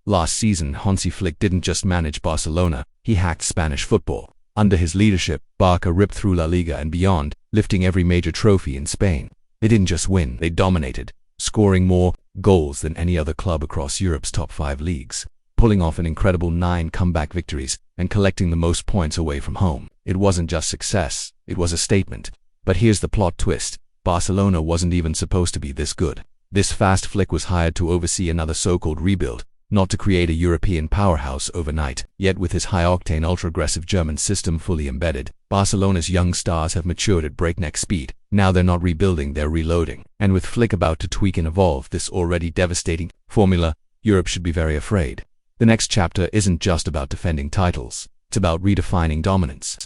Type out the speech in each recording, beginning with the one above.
Last season, Hansi Flick didn't just manage Barcelona, he hacked Spanish football. Under his leadership, Barca ripped through La Liga and beyond, lifting every major trophy in Spain. They didn't just win, they dominated, scoring more goals than any other club across Europe's top 5 leagues, pulling off an incredible 9 comeback victories, and collecting the most points away from home. It wasn't just success, it was a statement. But here's the plot twist. Barcelona wasn't even supposed to be this good. This fast Flick was hired to oversee another so-called rebuild, not to create a European powerhouse overnight. Yet with his high-octane ultra-aggressive German system fully embedded, Barcelona's young stars have matured at breakneck speed. Now they're not rebuilding, they're reloading. And with Flick about to tweak and evolve this already devastating formula, Europe should be very afraid. The next chapter isn't just about defending titles, it's about redefining dominance.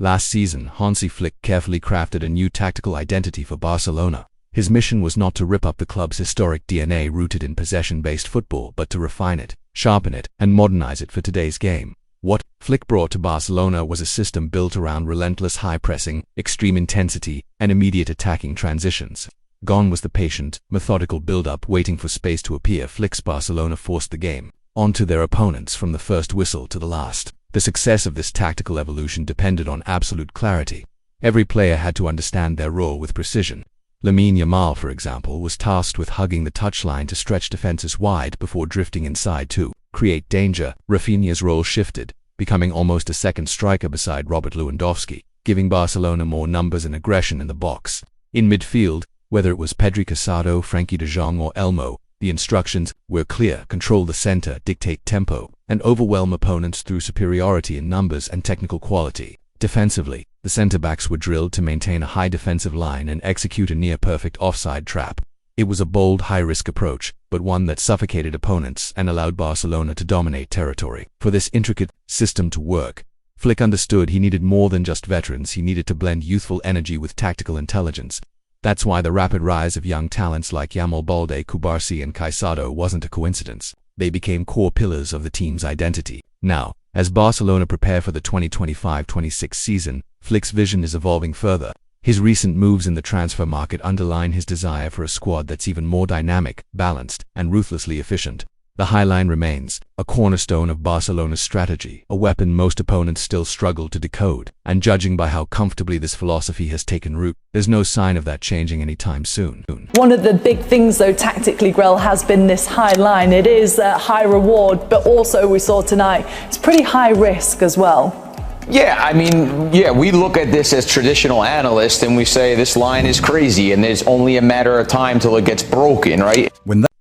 Last season, Hansi Flick carefully crafted a new tactical identity for Barcelona. His mission was not to rip up the club's historic DNA rooted in possession-based football, but to refine it, sharpen it, and modernize it for today's game. What Flick brought to Barcelona was a system built around relentless high pressing, extreme intensity, and immediate attacking transitions. Gone was the patient, methodical build-up waiting for space to appear. Flick's Barcelona forced the game onto their opponents from the first whistle to the last. The success of this tactical evolution depended on absolute clarity. Every player had to understand their role with precision. Yamal, for example, was tasked with hugging the touchline to stretch defenses wide before drifting inside to create danger. Rafinha's role shifted, becoming almost a second striker beside Robert Lewandowski, giving Barcelona more numbers and aggression in the box. In midfield, whether it was Pedri Casado, Frenkie de Jong or Elmo, the instructions were clear: control the center, dictate tempo, and overwhelm opponents through superiority in numbers and technical quality. Defensively, the centre-backs were drilled to maintain a high defensive line and execute a near-perfect offside trap. It was a bold, high-risk approach, but one that suffocated opponents and allowed Barcelona to dominate territory. For this intricate system to work, Flick understood he needed more than just veterans. He needed to blend youthful energy with tactical intelligence. That's why the rapid rise of young talents like Yamal, Balde, Cubarsí and Caicedo wasn't a coincidence. They became core pillars of the team's identity. Now, as Barcelona prepare for the 2025-26 season, Flick's vision is evolving further. His recent moves in the transfer market underline his desire for a squad that's even more dynamic, balanced, and ruthlessly efficient. The high line remains a cornerstone of Barcelona's strategy, a weapon most opponents still struggle to decode. And judging by how comfortably this philosophy has taken root, there's no sign of that changing anytime soon. One of the big things, though, tactically, Grell, has been this high line. It is a high reward, but also we saw tonight, it's pretty high risk as well. Yeah, I mean, we look at this as traditional analysts and we say this line is crazy and there's only a matter of time till it gets broken, right?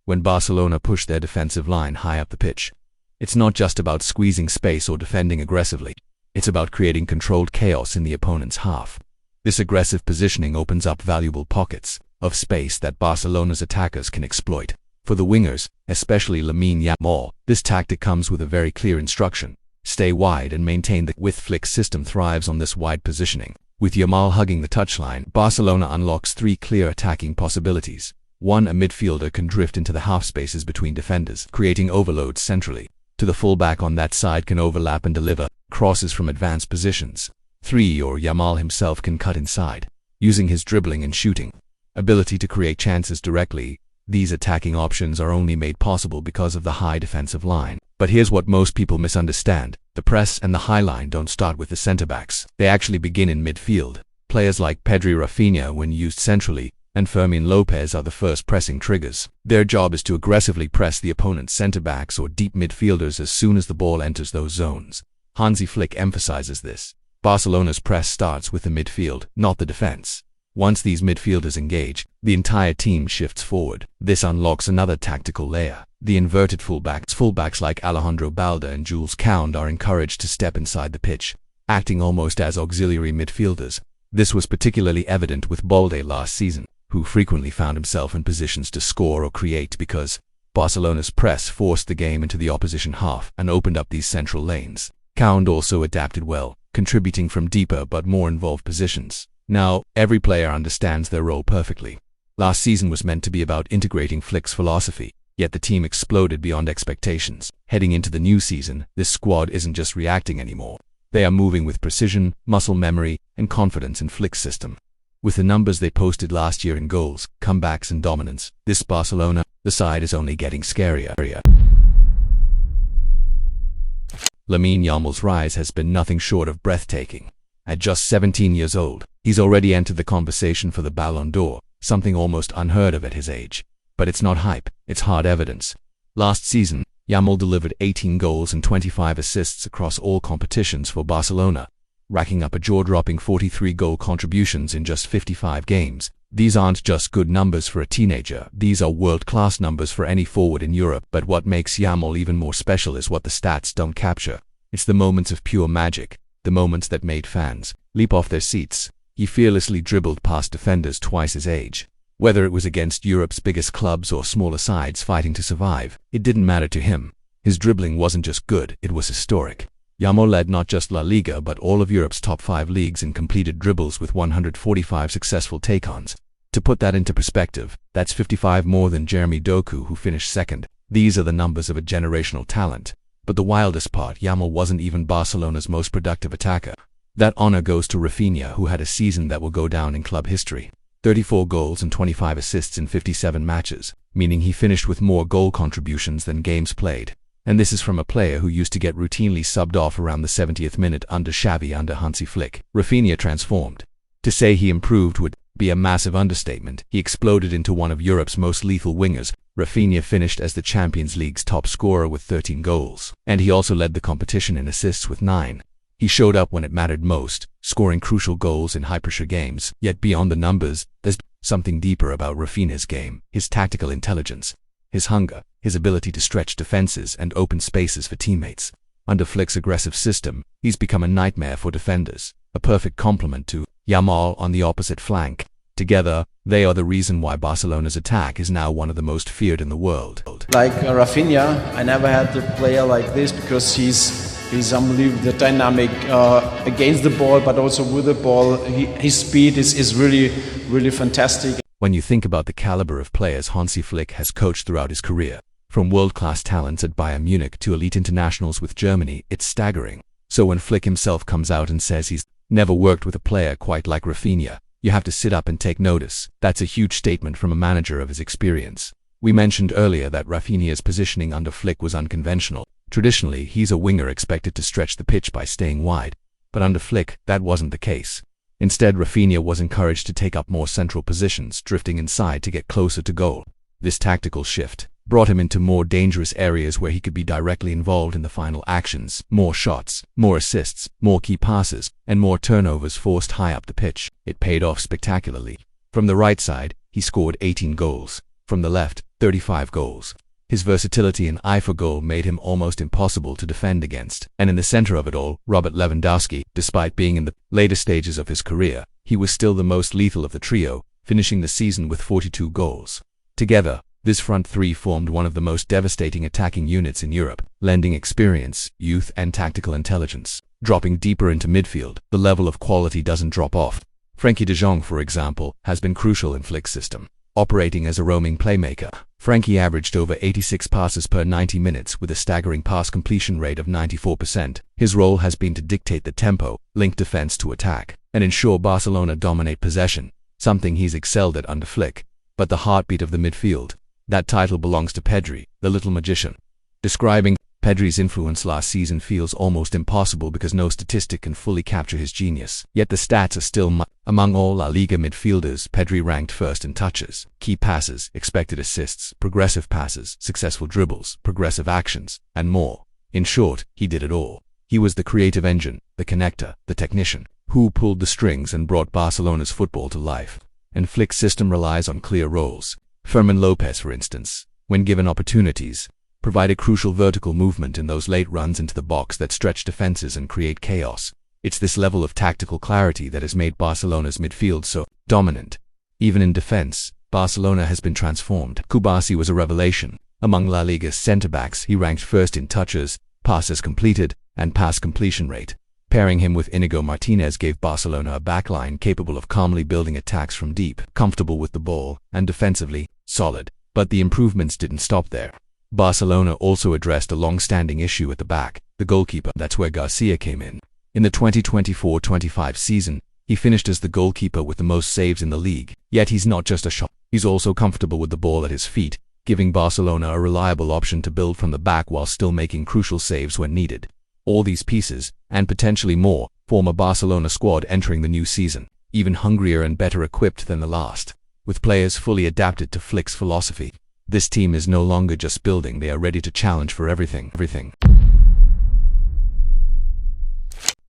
When Barcelona push their defensive line high up the pitch, it's not just about squeezing space or defending aggressively. It's about creating controlled chaos in the opponent's half. This aggressive positioning opens up valuable pockets of space that Barcelona's attackers can exploit. For the wingers, especially Yamal, this tactic comes with a very clear instruction: stay wide and maintain the width. Flick's system thrives on this wide positioning. With Yamal hugging the touchline, Barcelona unlocks 3 clear attacking possibilities. 1. A midfielder can drift into the half spaces between defenders, creating overloads centrally. 2. The fullback on that side can overlap and deliver crosses from advanced positions. 3. Or Yamal himself can cut inside, using his dribbling and shooting ability to create chances directly. These attacking options are only made possible because of the high defensive line. But here's what most people misunderstand: the press and the high line don't start with the centre-backs. They actually begin in midfield. Players like Pedri, Rafinha, when used centrally, and Fermín López are the first pressing triggers. Their job is to aggressively press the opponent's centre-backs or deep midfielders as soon as the ball enters those zones. Hansi Flick emphasizes this. Barcelona's press starts with the midfield, not the defense. Once these midfielders engage, the entire team shifts forward. This unlocks another tactical layer. The inverted fullbacks. Fullbacks like Alejandro Balde and Jules Koundé are encouraged to step inside the pitch, acting almost as auxiliary midfielders. This was particularly evident with Balde last season, who frequently found himself in positions to score or create because Barcelona's press forced the game into the opposition half and opened up these central lanes. Koundé also adapted well, contributing from deeper but more involved positions. Now, every player understands their role perfectly. Last season was meant to be about integrating Flick's philosophy, yet the team exploded beyond expectations. Heading into the new season, this squad isn't just reacting anymore. They are moving with precision, muscle memory, and confidence in Flick's system. With the numbers they posted last year in goals, comebacks and dominance, this Barcelona, the side is only getting scarier. Lamine Yamal's rise has been nothing short of breathtaking. At just 17 years old, he's already entered the conversation for the Ballon d'Or, something almost unheard of at his age. But it's not hype, it's hard evidence. Last season, Yamal delivered 18 goals and 25 assists across all competitions for Barcelona, racking up a jaw-dropping 43 goal contributions in just 55 games. These aren't just good numbers for a teenager, these are world-class numbers for any forward in Europe. But what makes Yamal even more special is what the stats don't capture. It's the moments of pure magic, the moments that made fans leap off their seats. He fearlessly dribbled past defenders twice his age. Whether it was against Europe's biggest clubs or smaller sides fighting to survive, it didn't matter to him. His dribbling wasn't just good, it was historic. Yamal led not just La Liga but all of Europe's top 5 leagues in completed dribbles with 145 successful take-ons. To put that into perspective, that's 55 more than Jeremy Doku, who finished second. These are the numbers of a generational talent. But the wildest part, Yamal wasn't even Barcelona's most productive attacker. That honor goes to Rafinha, who had a season that will go down in club history. 34 goals and 25 assists in 57 matches, meaning he finished with more goal contributions than games played. And this is from a player who used to get routinely subbed off around the 70th minute under Hansi Flick. Rafinha transformed. To say he improved would be a massive understatement. He exploded into one of Europe's most lethal wingers. Rafinha finished as the Champions League's top scorer with 13 goals. And he also led the competition in assists with 9. He showed up when it mattered most, scoring crucial goals in high-pressure games. Yet beyond the numbers, there's something deeper about Rafinha's game: his tactical intelligence, his hunger, his ability to stretch defenses and open spaces for teammates. Under Flick's aggressive system, he's become a nightmare for defenders, a perfect complement to Yamal on the opposite flank. Together, they are the reason why Barcelona's attack is now one of the most feared in the world. Like Rafinha, I never had a player like this because he's unbelievable. The dynamic against the ball, but also with the ball. His speed is really fantastic. When you think about the caliber of players Hansi Flick has coached throughout his career, from world-class talents at Bayern Munich to elite internationals with Germany, it's staggering. So when Flick himself comes out and says he's never worked with a player quite like Rafinha, you have to sit up and take notice. That's a huge statement from a manager of his experience. We mentioned earlier that Rafinha's positioning under Flick was unconventional. Traditionally, he's a winger expected to stretch the pitch by staying wide. But under Flick, that wasn't the case. Instead, Rafinha was encouraged to take up more central positions, drifting inside to get closer to goal. This tactical shift brought him into more dangerous areas where he could be directly involved in the final actions. More shots, more assists, more key passes, and more turnovers forced high up the pitch. It paid off spectacularly. From the right side, he scored 18 goals. From the left, 35 goals. His versatility and eye for goal made him almost impossible to defend against. And in the center of it all, Robert Lewandowski, despite being in the later stages of his career, he was still the most lethal of the trio, finishing the season with 42 goals. Together, this front three formed one of the most devastating attacking units in Europe, lending experience, youth, and tactical intelligence. Dropping deeper into midfield, the level of quality doesn't drop off. Frenkie de Jong, for example, has been crucial in Flick's system. Operating as a roaming playmaker, Frenkie averaged over 86 passes per 90 minutes with a staggering pass completion rate of 94%. His role has been to dictate the tempo, link defense to attack, and ensure Barcelona dominate possession, something he's excelled at under Flick. But the heartbeat of the midfield, that title belongs to Pedri, the little magician. Describing Pedri's influence last season feels almost impossible because no statistic can fully capture his genius. Yet the stats are still among all La Liga midfielders. Pedri ranked first in touches, key passes, expected assists, progressive passes, successful dribbles, progressive actions, and more. In short, he did it all. He was the creative engine, the connector, the technician, who pulled the strings and brought Barcelona's football to life. And Flick's system relies on clear roles. Fermin Lopez, for instance, when given opportunities, provided crucial vertical movement in those late runs into the box that stretch defenses and create chaos. It's this level of tactical clarity that has made Barcelona's midfield so dominant. Even in defense, Barcelona has been transformed. Kubasi was a revelation. Among La Liga's centre-backs, he ranked first in touches, passes completed, and pass completion rate. Pairing him with Inigo Martinez gave Barcelona a backline capable of calmly building attacks from deep, comfortable with the ball, and defensively solid. But the improvements didn't stop there. Barcelona also addressed a long-standing issue at the back, the goalkeeper. That's where Garcia came in. In the 2024-25 season, He finished as the goalkeeper with the most saves in the league, yet he's not just a shot. He's also comfortable with the ball at his feet, giving Barcelona a reliable option to build from the back while still making crucial saves when needed. All these pieces, and potentially more, form a Barcelona squad entering the new season, even hungrier and better equipped than the last. With players fully adapted to Flick's philosophy, this team is no longer just building, they are ready to challenge for everything.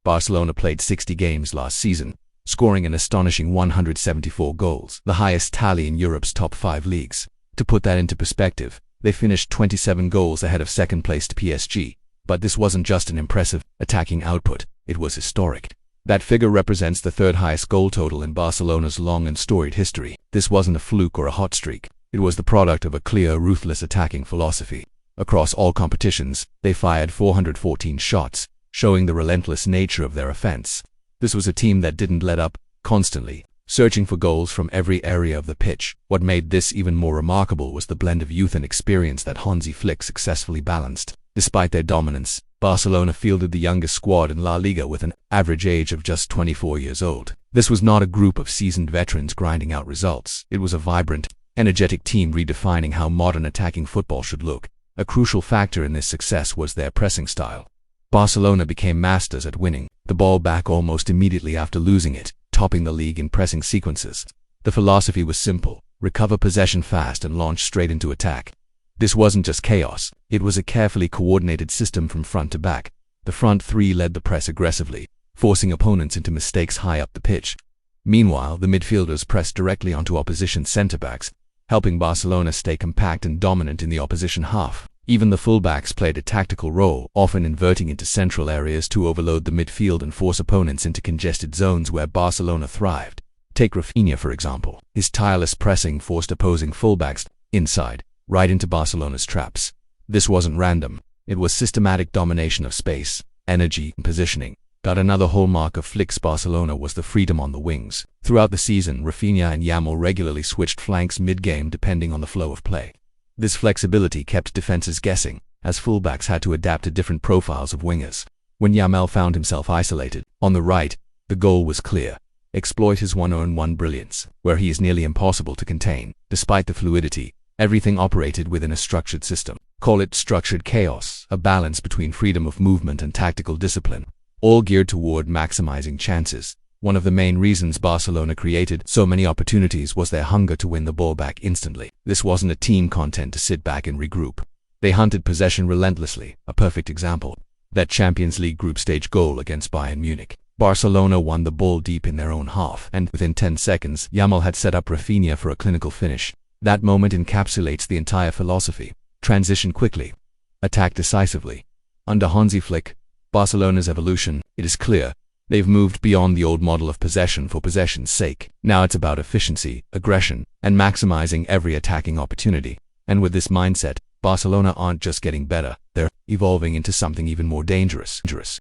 Barcelona played 60 games last season, scoring an astonishing 174 goals, the highest tally in Europe's top 5 leagues. To put that into perspective, they finished 27 goals ahead of second-placed PSG. But this wasn't just an impressive attacking output, it was historic. That figure represents the third highest goal total in Barcelona's long and storied history. This wasn't a fluke or a hot streak. It was the product of a clear, ruthless attacking philosophy. Across all competitions, they fired 414 shots, showing the relentless nature of their offense. This was a team that didn't let up, constantly searching for goals from every area of the pitch. What made this even more remarkable was the blend of youth and experience that Hansi Flick successfully balanced. Despite their dominance, Barcelona fielded the youngest squad in La Liga with an average age of just 24 years old. This was not a group of seasoned veterans grinding out results. It was a vibrant, energetic team redefining how modern attacking football should look. A crucial factor in this success was their pressing style. Barcelona became masters at winning the ball back almost immediately after losing it, topping the league in pressing sequences. The philosophy was simple: recover possession fast and launch straight into attack. This wasn't just chaos, it was a carefully coordinated system from front to back. The front three led the press aggressively, forcing opponents into mistakes high up the pitch. Meanwhile, the midfielders pressed directly onto opposition centre-backs, helping Barcelona stay compact and dominant in the opposition half. Even the fullbacks played a tactical role, often inverting into central areas to overload the midfield and force opponents into congested zones where Barcelona thrived. Take Rafinha, for example. His tireless pressing forced opposing fullbacks inside, right into Barcelona's traps. This wasn't random. It was systematic domination of space, energy, and positioning. But another hallmark of Flick's Barcelona was the freedom on the wings. Throughout the season, Rafinha and Yamal regularly switched flanks mid-game depending on the flow of play. This flexibility kept defenses guessing, as fullbacks had to adapt to different profiles of wingers. When Yamal found himself isolated on the right, the goal was clear: exploit his one-on-one brilliance, where he is nearly impossible to contain. Despite the fluidity, everything operated within a structured system. Call it structured chaos, a balance between freedom of movement and tactical discipline, all geared toward maximizing chances. One of the main reasons Barcelona created so many opportunities was their hunger to win the ball back instantly. This wasn't a team content to sit back and regroup. They hunted possession relentlessly. A perfect example: that Champions League group stage goal against Bayern Munich. Barcelona won the ball deep in their own half, and within 10 seconds, Yamal had set up Rafinha for a clinical finish. That moment encapsulates the entire philosophy: transition quickly, attack decisively. Under Hansi Flick, Barcelona's evolution, it is clear, they've moved beyond the old model of possession for possession's sake. Now it's about efficiency, aggression, and maximizing every attacking opportunity. And with this mindset, Barcelona aren't just getting better, they're evolving into something even more dangerous.